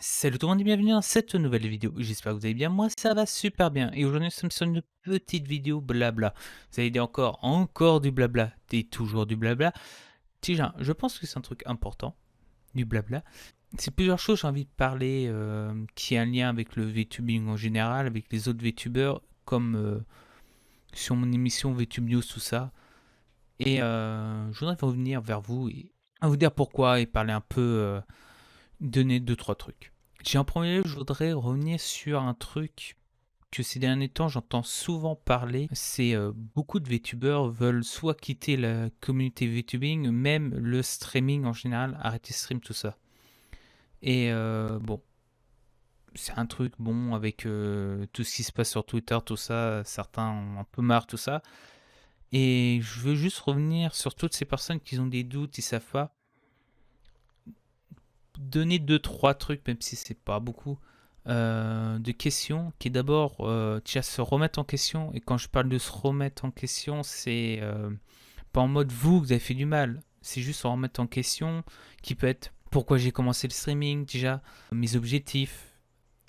Salut tout le monde et bienvenue dans cette nouvelle vidéo. J'espère que vous allez bien. Moi, ça va super bien. Et aujourd'hui, nous sommes sur une petite vidéo blabla. Vous allez dire encore du blabla, et toujours du blabla. Tiens, je pense que c'est un truc important, du blabla. C'est plusieurs choses que j'ai envie de parler qui a un lien avec le VTubing en général, avec les autres VTubers, comme sur mon émission VTube News, tout ça. Et je voudrais revenir vers vous et vous dire pourquoi et parler un peu, donner deux, trois trucs. J'ai en premier lieu, je voudrais revenir sur un truc que ces derniers temps j'entends souvent parler. C'est beaucoup de VTubers veulent soit quitter la communauté VTubing, même le streaming en général, arrêter de stream, tout ça. Et bon, c'est un truc bon avec tout ce qui se passe sur Twitter, tout ça. Certains ont un peu marre, tout ça. Et je veux juste revenir sur toutes ces personnes qui ont des doutes, ils savent pas. Donner deux, trois trucs, même si c'est pas beaucoup, de questions, qui est d'abord déjà se remettre en question. Et quand je parle de se remettre en question, c'est pas en mode vous avez fait du mal. C'est juste se remettre en question, qui peut être pourquoi j'ai commencé le streaming déjà, mes objectifs,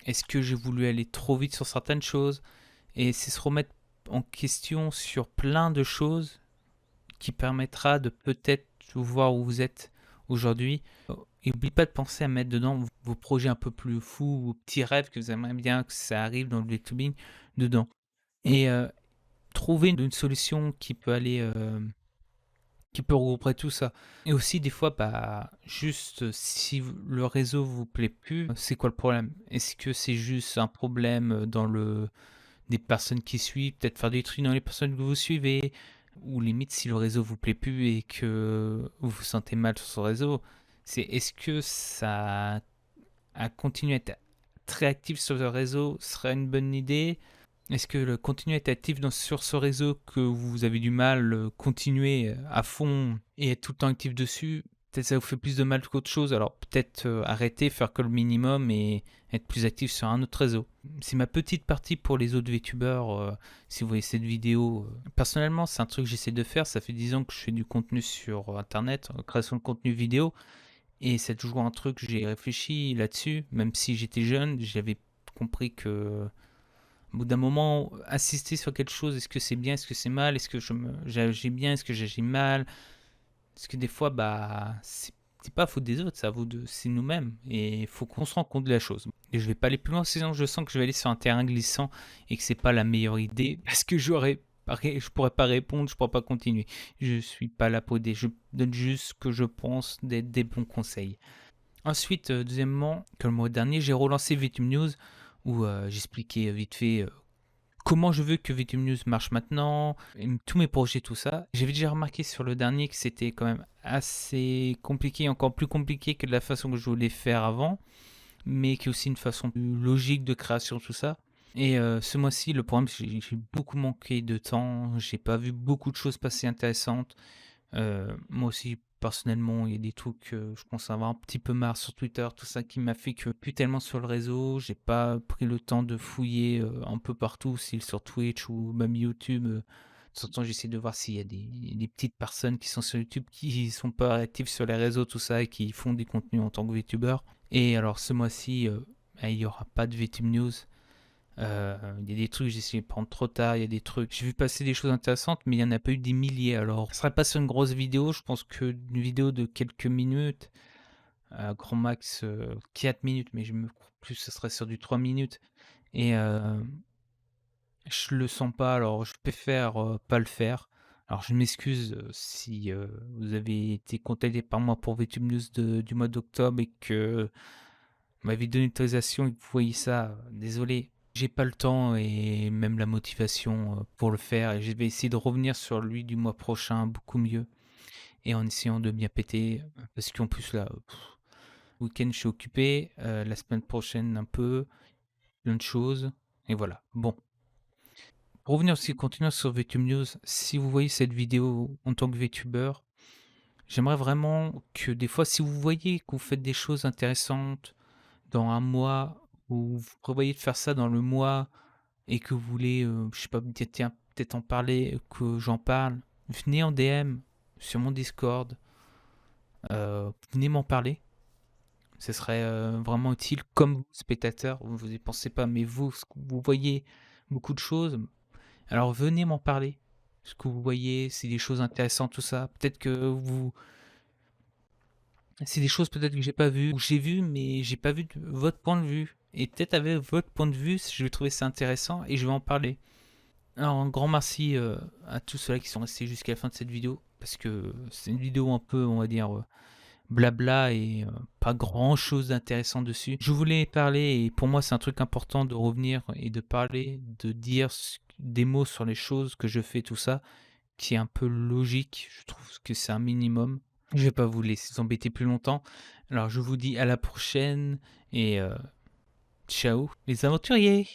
est-ce que j'ai voulu aller trop vite sur certaines choses. Et c'est se remettre en question sur plein de choses qui permettra de peut-être voir où vous êtes aujourd'hui. Et n'oubliez pas de penser à mettre dedans vos projets un peu plus fous, vos petits rêves que vous aimeriez bien que ça arrive dans le VTubing dedans. Et trouver une solution qui peut aller, qui peut regrouper tout ça. Et aussi des fois, bah, juste si le réseau vous plaît plus, c'est quoi le problème? Est-ce que c'est juste un problème dans le des personnes qui suivent, peut-être faire des trucs dans les personnes que vous suivez, ou limite si le réseau vous plaît plus et que vous vous sentez mal sur ce réseau, c'est est-ce que ça à continuer à être très actif sur le réseau serait une bonne idée? Est-ce que le continuer à être actif sur ce réseau que vous avez du mal, continuer à fond et être tout le temps actif dessus, peut-être ça vous fait plus de mal qu'autre chose. Alors peut-être arrêter, faire que le minimum et être plus actif sur un autre réseau. C'est ma petite partie pour les autres VTubers. Si vous voyez cette vidéo, personnellement, c'est un truc que j'essaie de faire. Ça fait 10 ans que je fais du contenu sur Internet, création de contenu vidéo. Et c'est toujours un truc, j'ai réfléchi là-dessus, même si j'étais jeune, j'avais compris que au bout d'un moment, insister sur quelque chose, est-ce que c'est bien, est-ce que c'est mal, est-ce que j'agis bien, est-ce que j'agis mal, parce que des fois, bah, c'est pas faute des autres, c'est nous-mêmes, et il faut qu'on se rende compte de la chose. Et je vais pas aller plus loin, sinon je sens que je vais aller sur un terrain glissant et que c'est pas la meilleure idée, parce que je pourrais pas répondre, je pourrais pas continuer. Je suis pas là pour aider, je donne juste ce que je pense d'être des bons conseils. Ensuite, deuxièmement, que le mois dernier, j'ai relancé VTube News où j'expliquais vite fait comment je veux que VTube News marche maintenant, tous mes projets, tout ça. J'avais déjà remarqué sur le dernier que c'était quand même assez compliqué, encore plus compliqué que de la façon que je voulais faire avant, mais qui est aussi une façon plus logique de création, tout ça. Et ce mois-ci, le problème, c'est que j'ai beaucoup manqué de temps, j'ai pas vu beaucoup de choses passer intéressantes. Moi aussi, personnellement, il y a des trucs que je pense avoir un petit peu marre sur Twitter, tout ça qui m'a fait que plus tellement sur le réseau, j'ai pas pris le temps de fouiller un peu partout, s'il sur Twitch ou même YouTube. De temps en temps, j'essaie de voir s'il y a des petites personnes qui sont sur YouTube qui sont pas actives sur les réseaux, tout ça, et qui font des contenus en tant que VTuber. Et alors, ce mois-ci, il y aura pas de VTube News. Il y a des trucs, j'ai essayé de prendre trop tard, il y a des trucs. J'ai vu passer des choses intéressantes, mais il n'y en a pas eu des milliers. Alors, ce serait pas sur une grosse vidéo, je pense qu'une vidéo de quelques minutes, grand max 4 minutes, mais je me crois plus ce serait sur du 3 minutes. Et je le sens pas, alors je préfère pas le faire. Alors je m'excuse si vous avez été contacté par moi pour VTube News du mois d'octobre et que vous m'avez donné l'autorisation et que vous voyez ça, désolé, j'ai pas le temps et même la motivation pour le faire. Et je vais essayer de revenir sur lui du mois prochain beaucoup mieux et en essayant de bien péter. Parce qu'en plus, là, le week-end, je suis occupé. La semaine prochaine, un peu. Plein de choses. Et voilà. Bon. Pour revenir aussi, continuer sur VTube News, si vous voyez cette vidéo en tant que VTuber, j'aimerais vraiment que des fois, si vous voyez que vous faites des choses intéressantes dans un mois, ou vous prévoyez de faire ça dans le mois, et que vous voulez, je sais pas, peut-être en parler, que j'en parle, venez en DM sur mon Discord, venez m'en parler. Ce serait vraiment utile, comme vous, spectateurs, vous n'y pensez pas, mais vous, vous voyez beaucoup de choses. Alors venez m'en parler. Ce que vous voyez, c'est des choses intéressantes, tout ça. Peut-être que vous, c'est des choses peut-être que j'ai pas vues, ou j'ai vu, mais j'ai pas vu votre point de vue. Et peut-être avec votre point de vue, je vais trouver ça intéressant et je vais en parler. Alors un grand merci à tous ceux-là qui sont restés jusqu'à la fin de cette vidéo, parce que c'est une vidéo un peu, on va dire, blabla et pas grand-chose d'intéressant dessus. Je voulais parler, et pour moi c'est un truc important de revenir et de parler, de dire des mots sur les choses que je fais, tout ça, qui est un peu logique. Je trouve que c'est un minimum. Je vais pas vous laisser embêter plus longtemps. Alors je vous dis à la prochaine et ciao les aventuriers!